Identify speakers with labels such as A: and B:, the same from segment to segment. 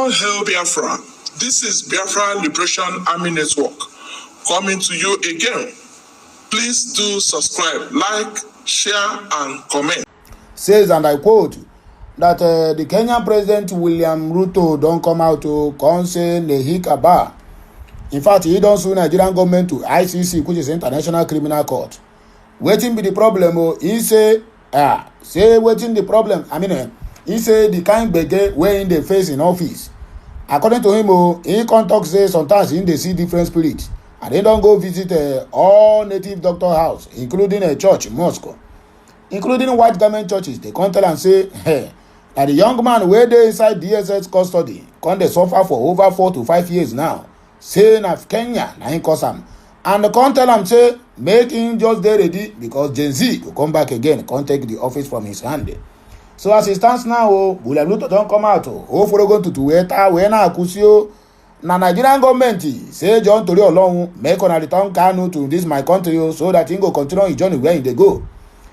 A: All hail Biafra. This is Biafra Liberation Army Network coming to you again. Please do subscribe, like, share, and comment.
B: Says, and I quote, that the Kenyan President William Ruto don't come out to say Nehikaba. In fact, he don't sue Nigerian government to ICC, which is International Criminal Court. Waiting be the problem. He say waiting the problem. He say the kind bege where in the face in office. According to him, he contact say sometimes in they see different spirits, and they don't go visit all native doctor house, including a church, mosque, including white government churches. They come tell and say, hey, that the young man where they inside DSS custody, come they suffer for over 4 to 5 years now. Saying of Kenya, na him cause am. And the come tell am say, make him just dey ready because Gen Z will come back again, come take the office from his hand. So as it stands now, William Ruto don't come out. For going to Tueta, we na akusio. Na Nigerian government say John Tori Olorun make on return Kanu to this my country so that he go continue his journey where they go.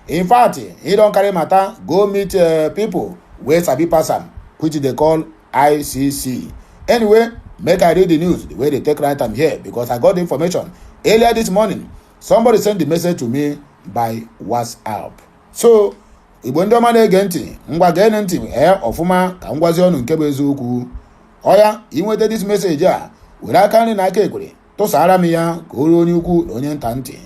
B: In fact, he don't carry matter, go meet people where sabi pass am, which they call ICC. Anyway, make I read the news the way they take right time here because I got the information earlier this morning. Somebody sent the message to me by WhatsApp. So, Igbo ndị ọma na-ege ntị ngwa gee ntị ọfụma ka ngwazi ọnụ nke bụ eziokwu. Oya inweta this message a were aka nri na aka ekwere tụsara m ya ka o ruo onye ukwu na onye nta ntị.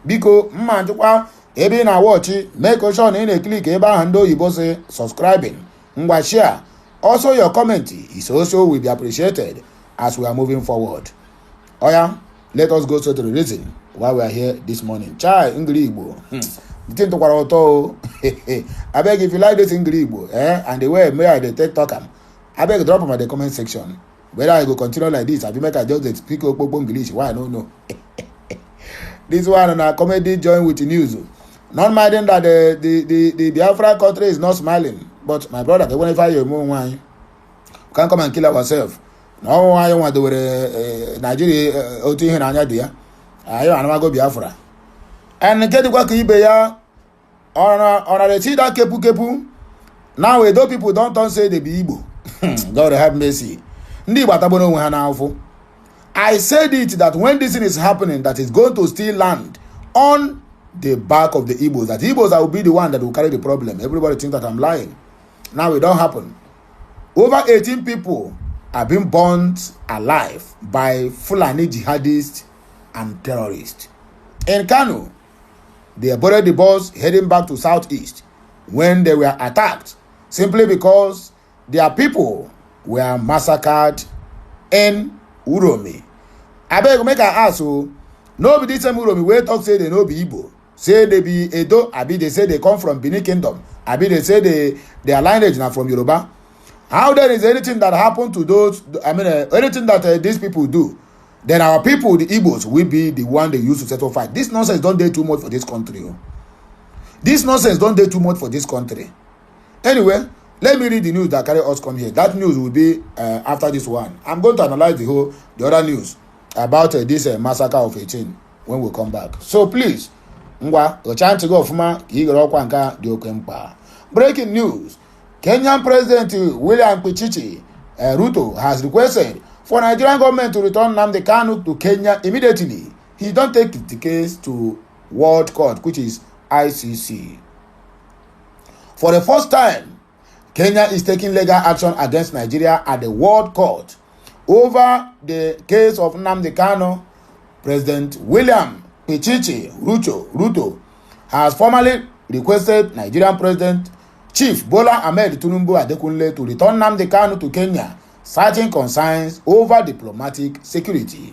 B: Biko mma ntụkwa ebe ị na-awọchị make sure na ị na-eklik ebe ahụ ndị oyibo si subscribing ngwa share. Also your comment is also will be appreciated as we are moving forward. Oya, let us go straight to the reason why we are here this morning. Chai Ngiri Igbo. Think to Kwaroto. I beg if you like this Ngiri Igbo, and the way may I take talk am, I beg drop them at the comment section. Whether I go continue like this, I be make I just speak English. Why I don't know. This one on a comedy join with the news. Not minding that the Biafra country is not smiling, but my brother, whenever you move wine, can come and kill ourselves. No, I want to Nigeria outing in Anya. I want to go Biafra. And get the work ya on a see that kepu. Now we those people don't say they be Igbo. God have mercy. I said it that when this thing is happening, that is going to still land on the back of the Igbos. That Igbos will be the one that will carry the problem. Everybody thinks that I'm lying. Now it don't happen. Over 18 people are being burnt alive by Fulani jihadists and terrorists. In Kano, they boarded the bus heading back to southeast when they were attacked simply because their people were massacred in Uromi. I beg make I ask you, no be this same Uromi where talk say they no be Igbo, say they be Edo, abi they say they come from Benin Kingdom, abi they say their lineage now from Yoruba. How there is anything that happened to those, anything that these people do, then our people, the Igbos, will be the one they use to settle fight. This nonsense don't do too much for this country. This nonsense don't do too much for this country. Anyway, let me read the news that carry us come here. That news will be after this one. I'm going to analyze the other news about this massacre of 18 when we come back. So please, breaking news. Kenyan President William Ruto has requested for Nigerian government to return Nnamdi Kanu to Kenya immediately. He don't take the case to World Court, which is ICC. For the first time, Kenya is taking legal action against Nigeria at the World Court over the case of Nnamdi Kanu. President William Ruto has formally requested Nigerian President Chief Bola Ahmed Tinubu Adekunle to return Nnamdi Kanu to Kenya, citing concerns over diplomatic security.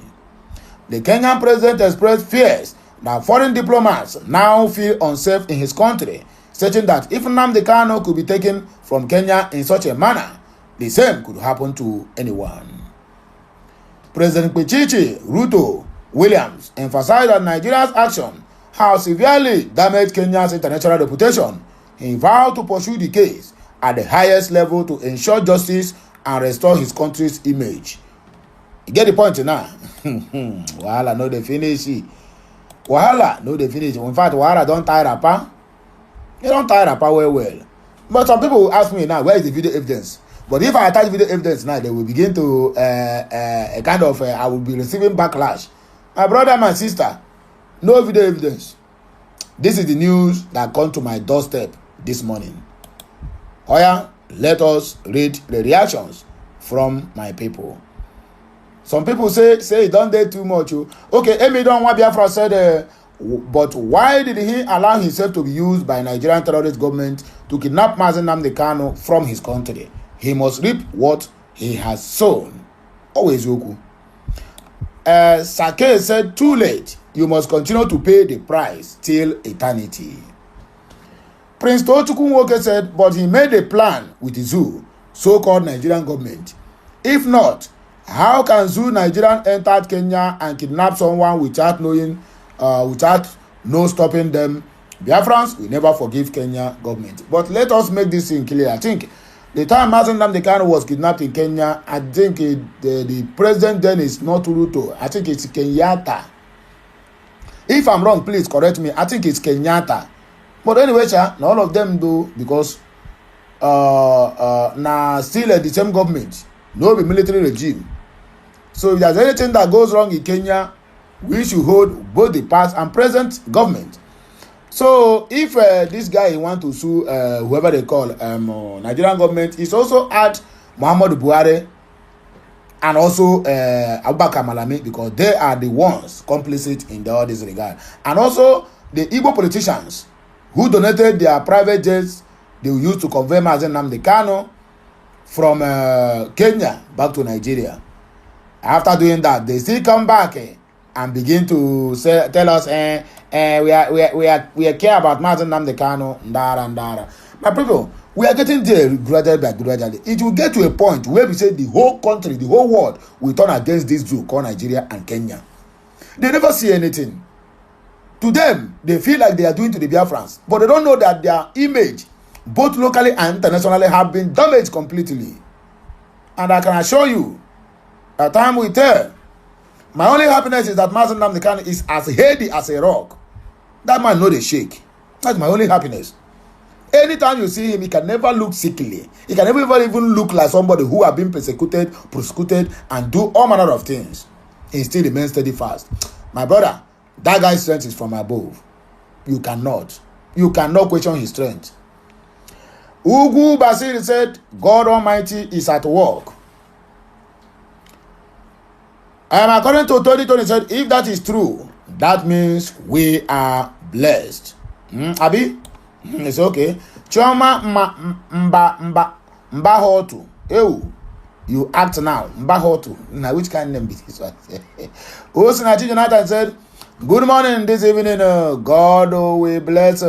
B: The Kenyan president expressed fears that foreign diplomats now feel unsafe in his country, stating that if Nnamdi Kanu could be taken from Kenya in such a manner, the same could happen to anyone. President Ruto Williams emphasized that Nigeria's action has severely damaged Kenya's international reputation. He vowed to pursue the case at the highest level to ensure justice and restore his country's image. You get the point now? Wahala no dey finish. Wahala no dey finish. In fact, Wahala don't tie rapper. He don't tie rapper well. But some people will ask me now, where is the video evidence? But if I attach video evidence now, they will begin to a kind of I will be receiving backlash. My brother, my sister, no video evidence. This is the news that come to my doorstep this morning. Oh yeah, let us read the reactions from my people. Some people say it don't do too much. Okay, Emi Don Biafra said, but why did he allow himself to be used by Nigerian terrorist government to kidnap Mazi Nnamdi Kanu from his country? He must reap what he has sown. Always Yoku. Sake said, too late. You must continue to pay the price till eternity. Prince Tochukwu Nwoke said, but he made a plan with the zoo, so-called Nigerian government. If not, how can zoo Nigerian entered Kenya and kidnap someone without knowing, without no stopping them? Biafrans will never forgive Kenya government. But let us make this thing clear. I think the time Mazi Nnamdi Kanu was kidnapped in Kenya, I think the president then is not Ruto. I think it's Kenyatta. If I'm wrong, please correct me. I think it's Kenyatta. But anyway, not all of them do, because now still the same government, no military regime. So if there's anything that goes wrong in Kenya, we should hold both the past and present government. So if this guy want to sue whoever they call Nigerian government, is also add Muhammadu Buhari and also Abubakar Malami, because they are the ones complicit in all this regard. And also the Igbo politicians who donated their private jets they will use to convey Mazi Nnamdi Kanu from Kenya back to Nigeria. After doing that, they still come back and begin to tell us we care about Mazi Nnamdi Kanu, ndara. My people, we are getting there gradually by gradually. It will get to a point where we say the whole country, the whole world will turn against this zoo called Nigeria and Kenya. They never see anything. To them, they feel like they are doing to the Biafrans, but they don't know that their image, both locally and internationally, have been damaged completely. And I can assure you, that time will tell. My only happiness is that Mazi Nnamdi Kanu is as heady as a rock. That man know the shake. That's my only happiness. Anytime you see him, he can never look sickly. He can never even look like somebody who have been persecuted, prosecuted, and do all manner of things. He still remains steadfast. My brother, that guy's strength is from above. You cannot question his strength. Ugu Basir said, God Almighty is at work. According to 2020, said, if that is true, that means we are blessed. Abi? It's okay. Choma Mbahotu. Ew. You act now. Mbahotu. Now, which kind of name is this one? Osinachi Jonathan said, good morning this evening. God will bless.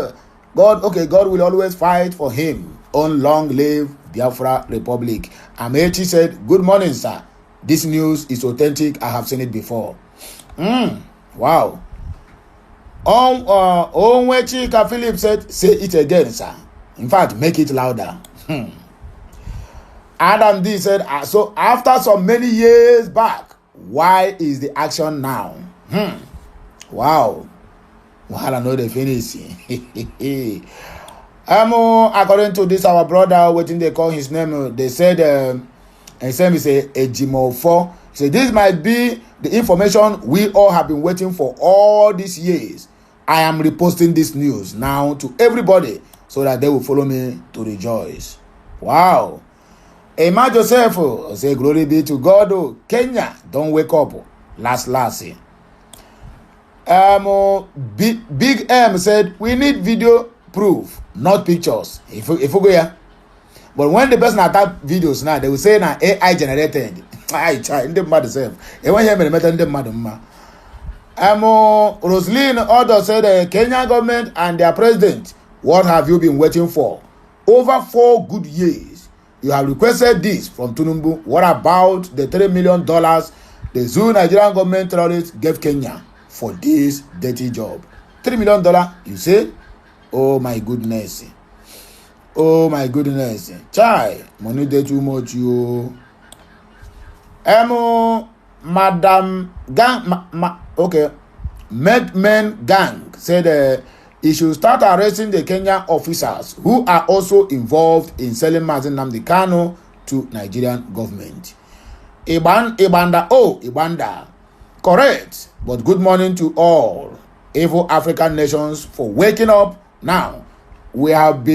B: God will always fight for him. On long live Biafra Republic. Amechi said, good morning, sir. This news is authentic. I have seen it before. Wow. Onwechika Philip said, say it again, sir. In fact, make it louder. Adam D said, so after so many years back, why is the action now? Wow. Well, I know the finish. According to this, our brother, what they call his name, they said, and same is a Jimo4. So this might be the information we all have been waiting for all these years. I am reposting this news now to everybody so that they will follow me to rejoice. Wow. Emma Joseph say glory be to God. Oh, Kenya, don't wake up. Last. Big M said we need video proof, not pictures. If we go here. But when the person attack videos now, they will say now AI generated. I try in the mad self. And when you met in the madam. Roslyn Odo said the Kenyan government and their president, what have you been waiting for? Over 4 good years. You have requested this from Tunumbu. What about the $3 million the zoo Nigerian government terrorists gave Kenya for this dirty job? $3 million, you say? Oh my goodness. Oh my goodness. Chai, money dey too much, you. Madam Gang, okay. Medmen Gang said he should start arresting the Kenyan officers who are also involved in selling Mazi Nnamdi Kanu to Nigerian government. Ibanda. Correct. But good morning to all evil African nations for waking up now. Where have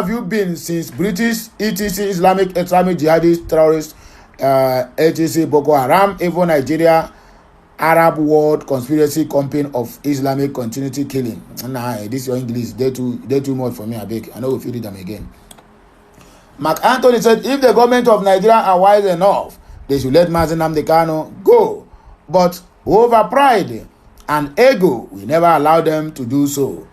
B: you been since British etc Islamic jihadist terrorists etc Boko Haram evil Nigeria Arab world conspiracy campaign of Islamic continuity killing? Nah, this your English. They too much for me. I beg. I know if you read them again. Mark Anthony said, if the government of Nigeria are wise enough, they should let Mazi Nnamdi Kanu go. But over pride and ego, we never allow them to do so.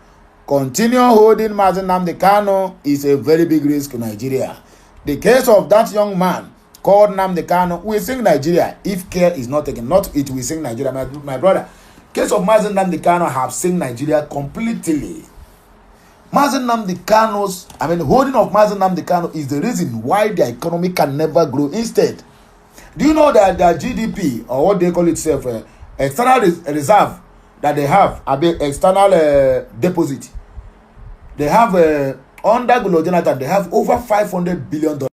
B: Continue holding Mazi Nnamdi Kanu is a very big risk to Nigeria. The case of that young man called Nnamdi Kanu will sink Nigeria if care is not taken. Not it will sink Nigeria, my brother. Case of Mazi Nnamdi Kanu have sink Nigeria completely. Mazi Nnamdi Kanu's, holding of Mazi Nnamdi Kanu is the reason why the economy can never grow. Instead, do you know that the GDP, or what they call itself, external reserve that they have, external deposit, they have under Goodluck Jonathan, they have over $500 billion.